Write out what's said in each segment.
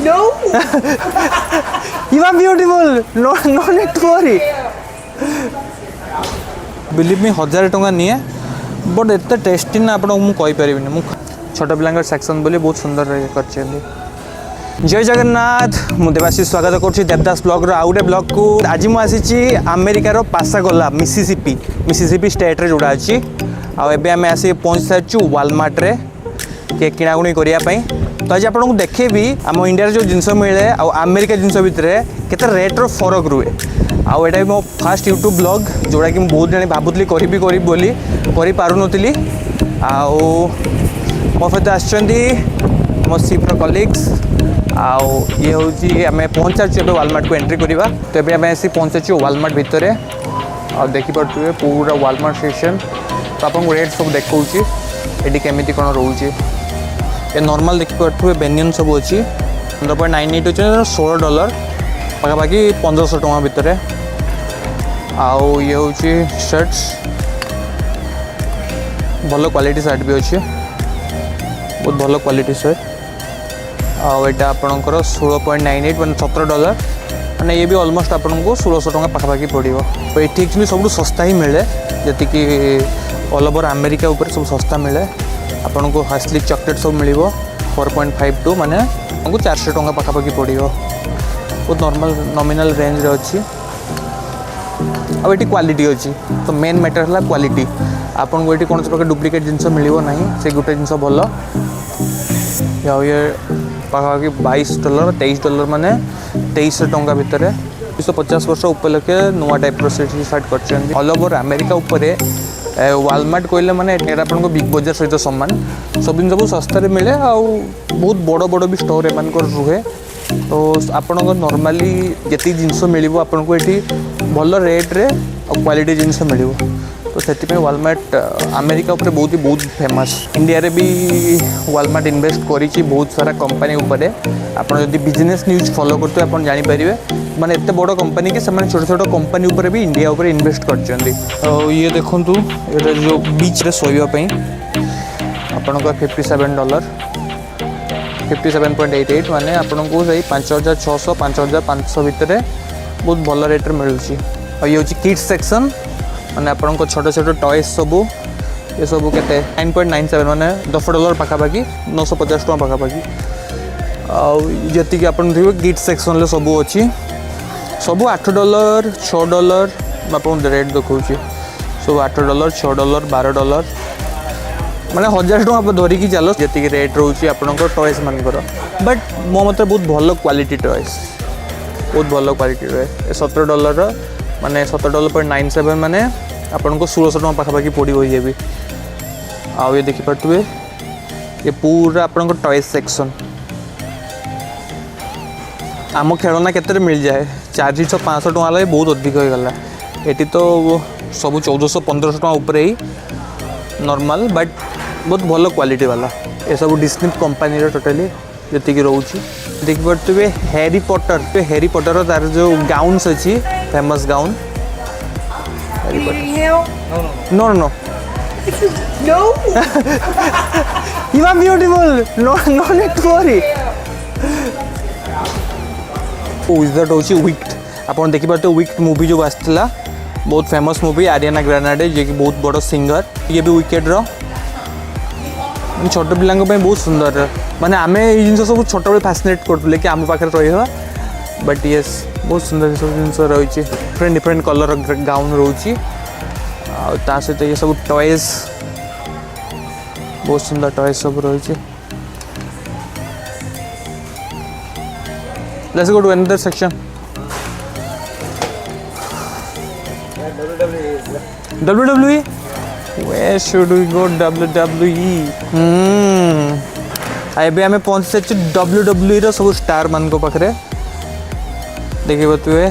No. You are beautiful. No need to worry. Believe me, 1000 टंका निए but एत tasty ना आपको मुझे कहीपर छोट पिला सेक्शन बोली बहुत सुंदर कर। जय जगन्नाथ मुझे देवाशीष स्वागत करुँच देवदास ब्लॉग आउ गोटे ब्लॉग को। आज मुझे अमेरिकार पासागोला मिसिसिपी स्टेट रे जोड़ा अच्छी आम आसिक पहुँच सारी वालमार्ट रे किणाकुणी करने। तो आज आपको देखेबी आम इंडिया जो जिनस मिले आ अमेरिका जिनस भितर केते रेट्र फरक रुए। आईटा मो फास्ट यूट्यूब ब्लॉग जोड़ा कि बहुत दिन भावुली करी बोली करी पारुनथली। मो सहित आसछंती मो सिफ्र कलिग्स ये हूँ आम पहुँच सारी वालमार्ट को एंट्री करवा। तो ये आम आसी पहुँचाचु वालमार्ट भितर देखिपे पूरा वालमार्ट सेक्शन। तो आपको रेट सब देखा ये केमी कौन रोचे ये नॉर्मल देखिपे बेनियन सब अच्छी 15.98 अच्छे $16 पाखापाखि 1500 टଙ୍କା भितर। आउ ये हूँ शर्ट्स भल क्वालिटी शर्ट भी अच्छे बहुत भल क्वालिटी शर्ट। आईटा आपणकर 16.98 मैंने $17 मैंने ये भी ऑलमोस्ट आपको 1600 टଙ୍କା पाखापाखि पड़ो। तो ये एक्चुअली सब सस्ता ही मिले जी ऑल ओवर अमेरिका उपर सब सस्ता मिले। आपन को हास्ली चॉकलेट सब मिल 4.52 माने आपको 400 टଙ୍କା पाखापाखि पड़ो। बहुत नॉर्मल नॉमिनल रेंज रे अच्छी आटी क्वालिटी अच्छी। तो मेन मैटर है क्वालिटी। आपन को ये कौन प्रकार डुप्लिकेट जिनस मिल ना से गोटे जिनस भल। ये पाखापाखि $22 $23 माने 2300 टଙ୍କା भितर 250 वर्ष उपलक्षे नुआ टाइप स्टार्ट कर। ऑल ओवर अमेरिका उपरे वालमार्ट कहले माने आपको बिग बजार सहित सामान सब जिन सब सस्तार मिले आ बहुत बड़ बड़ भी स्टोर एम रुहे। तो आपण नॉर्मली जी जिनस मिल आपको ये भल रेट रे क्वालिटी जिनस मिल। तो से वालमार्ट अमेरिका उपर बहुत फेमस। इंडिया रे भी वालमार्ट इन्वेस्ट करी बहुत सारा कंपनी उपरे। आप बिजनेस न्यूज फॉलो करते आप जानीपर माने एत बड़ कंपनी कि छोट छोट कंपनी उपर भी इंडिया उपर इन्वेस्ट कर। ये देखु ये जो बीच रे सोईवाई आपंकर $57 57.88 माने आपन को सही 5600 5500 भितर बहुत भल रेट मिलूँ। और ये हूँ किड्स सेक्शन माने आपन को छोट छोट टॉयज सबू ये सब के 9.97 माने $10 पाखापाखि 950 टଙ୍କା पाखापाखि। आती आप किड्स सेक्शन में सबू अच्छी सबू $8 $6 आपको रेट देखा सब $8 $6 $12 माने 1000 टଙ୍କା धरिकी चलो जी रेट रोचे आपंकर टॉयज मानकर। बट मो मत बहुत भल क्वालिटी टॉयज बहुत भल क्वालिटी टॉय $17 माने $17.97 माने आपन को 1600 टଙ୍କା पाखापाखि पड़ो। ये भी आउ ये देखिपे ये पूरा आपन टॉयज सेक्शन। आम खेलना केते मिल जाए 400-500 टଙ୍କା लगे बहुत अधिक हो गला। ये तो सब 1400-1500 टଙ୍କା ऊपर ही नॉर्मल बट बहुत भल क्वालिटी वाला। ये सब डिस्नी कंपनी टोटाली जी रोचे। देखिपे हैरी पॉटर तार जो गाउन्स अच्छी famous gown. No no No. You are beautiful. No need to worry. विजट हूँ विक्ट आप देखिए विक्ट मूवी जो आसाला बहुत famous movie Ariana Grande ji कि बहुत बड़ सिंगर। ये भी विकेट्र छोट पिला बहुत सुंदर माने आम ये जिन सब छोट बड़े फैसिनेट करते कि आम पाखे रहा। बट येस बहुत सुंदर सब जिन रही डिफरेंट कलर गाउन रोचे। ता सहित ये सब टॉयज बहुत सुंदर टॉयज सब रही। Let's go to another section. WWE? Where should we go? WWE. अभी आम पहुँच सारी WWE रो सब स्टार मान पाखे। देखिए तुए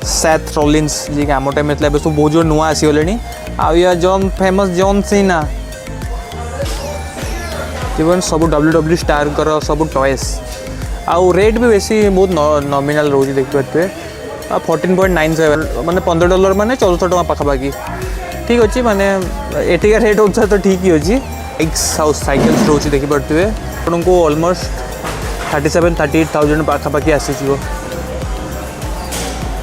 सेथ रॉलिन्स जी आम टाइम में सब बहुत जो नुआ आसीगले। आ John famous John Cena even सब WWE स्टार कर सब टॉयज। आउ रेट भी वैसी बहुत नॉमिनल रोज देखिए 14.97 माने $15 माने 1400 टଙ୍କା पाखापाखि। ठीक अच्छे माने एटिका रेट होता तो ठीक ही अच्छी। बाइक्स हाउस साइकेल्स रोचे देखिपे आपको ऑलमोस्ट 37-38,000 पाखापाखि आसी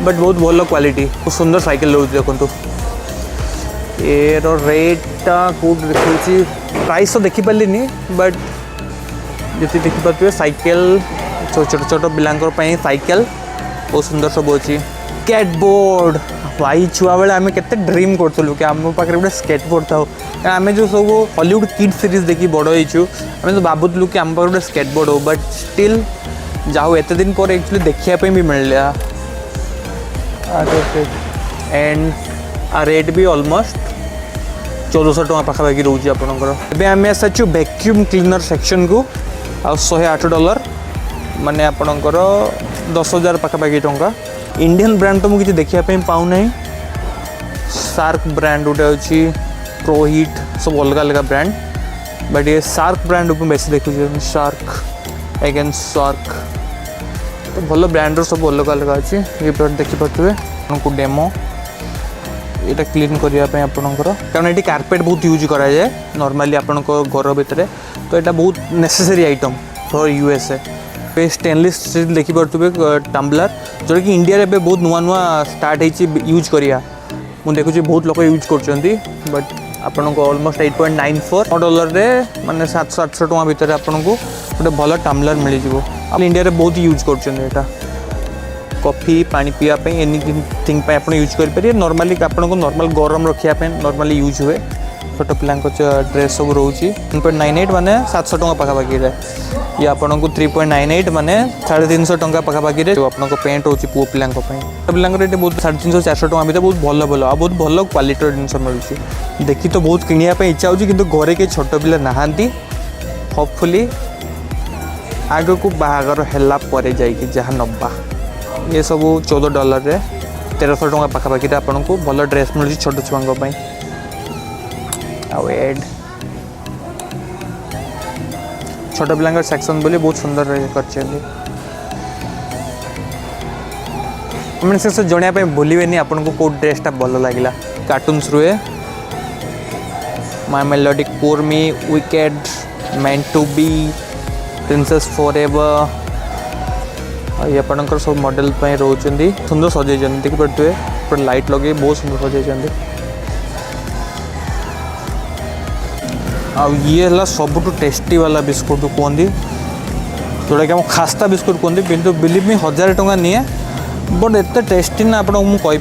बट बहुत भल क्वालिटी बहुत सुंदर साइकिल रोज देखो एरो रेटा कौट देखी प्राइस तो देखिपारे बट जी देखिपे साइकेल छोट छोट पिलांपर साइकेल बहुत सुंदर सब अच्छी स्केटबोर्ड भाई छुआ बेले आम के ड्रीम करूँ कि आम पाखे गोटे स्केटबोर्ड था आम जो सब हॉलीवुड किड सीरीज देखी बड़ होइछु आम तो भावुलु कि आम पाखे गोटे स्केटबोर्ड हो बट स्टिल जाओ एत दिन पर एक्चुअली देखापी भी मिलला एंड आ रेट भी ऑलमोस्ट 1400 टका पाखापाखि रोज आपंकर आम आसु वैक्यूम क्लीनर सेक्शन को आ $108 माने आपणकर 10,000 पाखापाखि टंका इंडियन ब्रांड तो मुझे देखापी पाऊना शार्क ब्रांड गोटे अच्छी प्रो हिट सब अलग अलग ब्रांड बट ये शार्क ब्रांड को बेस देखुचे शार्क अगेंस्ट शार्क तो भल ब्रांडर सब अलग अलग अच्छी ये प्रोडक्ट देखिपे आपको डेमो ये क्लीन करने आपणकर कारण ये कार्पेट बहुत यूज कराए नॉर्मली आपण घर भितर तो यहाँ बहुत necessary item for USA stainless steel देखिपे टम्बलर जोटा कि इंडिया रे बहुत नुआ नुआ स्टार्ट होती यूज करिया मुझे देखुची बहुत लोग यूज कर बट आपन को ऑलमोस्ट $8.94 रे माने 700-800 टका भितर आपन को गोटे भल टम्बलर मिल जाव आप इंडिया रे बहुत यूज कर कॉफी पानी पीवाई एनीथिंग आप यूज करेंगे नॉर्मली आपन को नॉर्मल गरम रखापी नॉर्मली यूज हुए छोट पिला ड्रेस सब रोचे 3.98 माने 700 टका पाखापाखि ये आपन को 3.98 माने 350 टका पाखापाखि जो आपन पेंट हो पुओ पिला पिला बहुत 350-400 टका भितर बहुत भल भल आ बहुत भल क्वालिटी जिन मिलूँ देखी तो बहुत किणापी इच्छा होची किंतु घरे के छोट पिला नहांती होपफुली आग को बाहागर हैला परे जाइए जहाँ नब्बा ये सब $14 रे 1300 टका पाखापाखि आपन को भल ड्रेस मिलूँ छोट छुआ एड छोट पिला सेक्शन बोली बहुत सुंदर कर से जनापी भूलें आपन को कौ ड्रेसटा भल लगे कार्टून्स रुए My Melody Kuromi wicked meant to be princess forever ये आपंकर सब मॉडल रोच सुंदर सजे देखिपे लाइट लगे बहुत सुंदर सजे ये है सबुठ टेस्टी वाला बिस्कुट कहते जोटा कि खास्ता बिस्कुट कहते किंतु बिलीव मी 1000 टका निए बट एत टेस्टी ना आप मुझे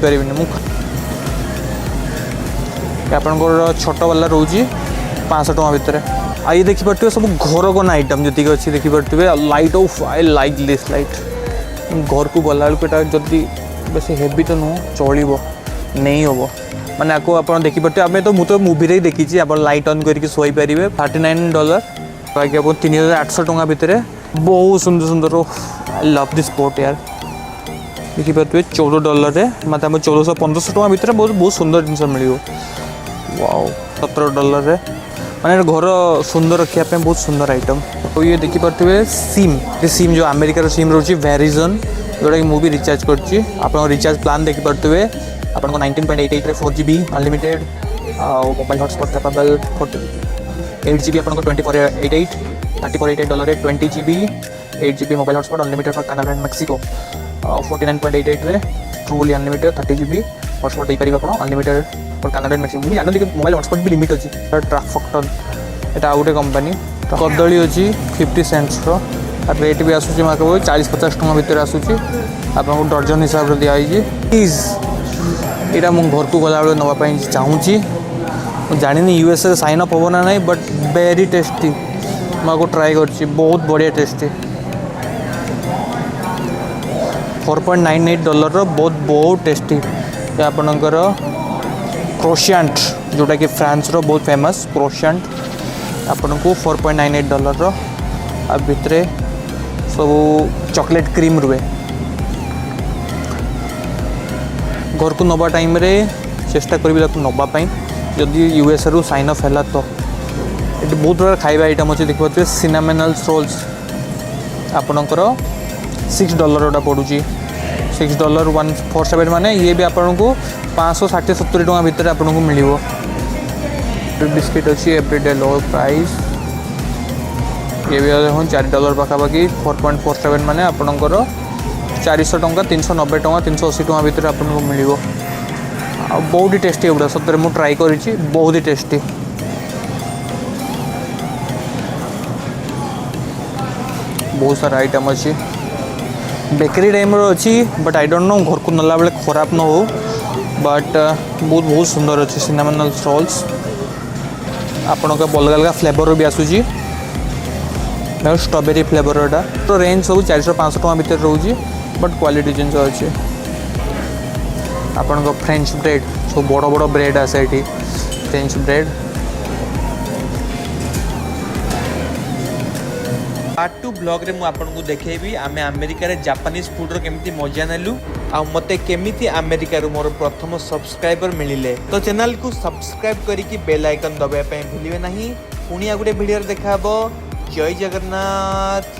आपंकर छोट वाला रोचे 500 टका भितर आ ये देखिपे सब घर कौन आइटम जी अच्छी देखिपे light off I like this light घर को गला बेलू जदि बेस हेवी तो नुह चलो नहीं हम मैंने आपको आप देखिपे आम तो मुझे मुवी ही देखी आप लाइट ऑन करके शोपारे $39 बाकी आप 3,800 टका भितर बहुत सुंदर सुंदर आई लव दिस स्पोर्ट यार देखिपे $14 रे मतलब 1400-1500 टका भितर बहुत बहुत सुंदर जिन मिल वाओ $17 रे मैंने घर सुंदर रखापी बहुत सुंदर आइटम तो ये देखिपे सिम जो अमेरिकार सिम रोचे वेरिजन जोटा कि मुझे रिचार्ज करची आप रिचार्ज प्लान देखिपे आपन को 19.88 रे 4GB unlimited mobile hotspot capable 8GB आपन को $24.88 $34.88 रे 20GB 8GB mobile hotspot unlimited for Canada and Mexico 49.88 रे ट्रूली अनलिमिटेड 30GB हॉटस्पॉट दे पारिबा आपन unlimited for Canada and Mexico जान कि मोबाइल हॉटस्पॉट भी लिमिट अछि ट्राफक्टन एटा आउटे कंपनी कदली अछि 50 सेंट्स रो रेट भी आसुची माको 40-50 टका भितर आसुची आपन को दर्जन हिसाब रे दिया आइजी प्लीज यहाँ मुझे घर को गला नापी चाहूँगी जानी यूएसए साइन अप हम ना नहीं बट वेरी टेस्टी मुझे ट्राए कर बहुत बढ़िया टेस्टी $4.98 बहुत बहुत टेस्टी ये आपणकर क्रोशिएंट जोटा कि फ्रांस रो बहुत फेमस क्रोशिएंट आपन को $4.98 आ भितर सब चॉकलेट क्रीम रुए घर को नवा टाइम रे चेष्टा करी नापी जदि यूएसए रु साइन अप है तो ये बहुत प्रकार खाଇବା आइटम अच्छे देखिए सिनामेनल रोल्स आपणकर $6 पड़ू $6 147 माने ये भी आपन को 560-70 टका भितर आपन को मिलिवो बिस्किट अच्छी एवरीडे लो प्राइस ये भी देखो $4 पाखापाखि 4.47 माने आपणकर 400 टंका 390 टंका 380 टंका भितर आपको मिल बहुत ही टेस्टी एगुड़ा सतरे मुझे ट्राई करी बहुत ही टेस्टी बहुत सारा आइटम अच्छी बेकरी टाइम अच्छी बट आई डोंट नो घर को नला बेले खराब न हो बट बहुत बहुत सुंदर अच्छी सिनेमन रोल्स आपण अलग अलग फ्लेवर भी आसूँ स्ट्रॉबेरी फ्लेवरटा तो रेंज सब 400-500 टका भितर रोचे बट क्वालिटी जिनस अच्छे आपण फ्रेंच ब्रेड सब बड़ बड़ ब्रेड आसे ये फ्रेंच ब्रेड पार्ट 2 ब्लॉग रे मु आपनको देखेबी आमे अमेरिका रे जापानीज फूड रो केमिति मजा नेलु आ मते केमिति अमेरिका रो मोर प्रथम सब्सक्राइबर मिलिले तो चैनल को सब्सक्राइब करी कि बेल आइकन दबाया पे भूलिबे नहीं पुणी आ गुटे वीडियो देखा हबो जय जगन्नाथ।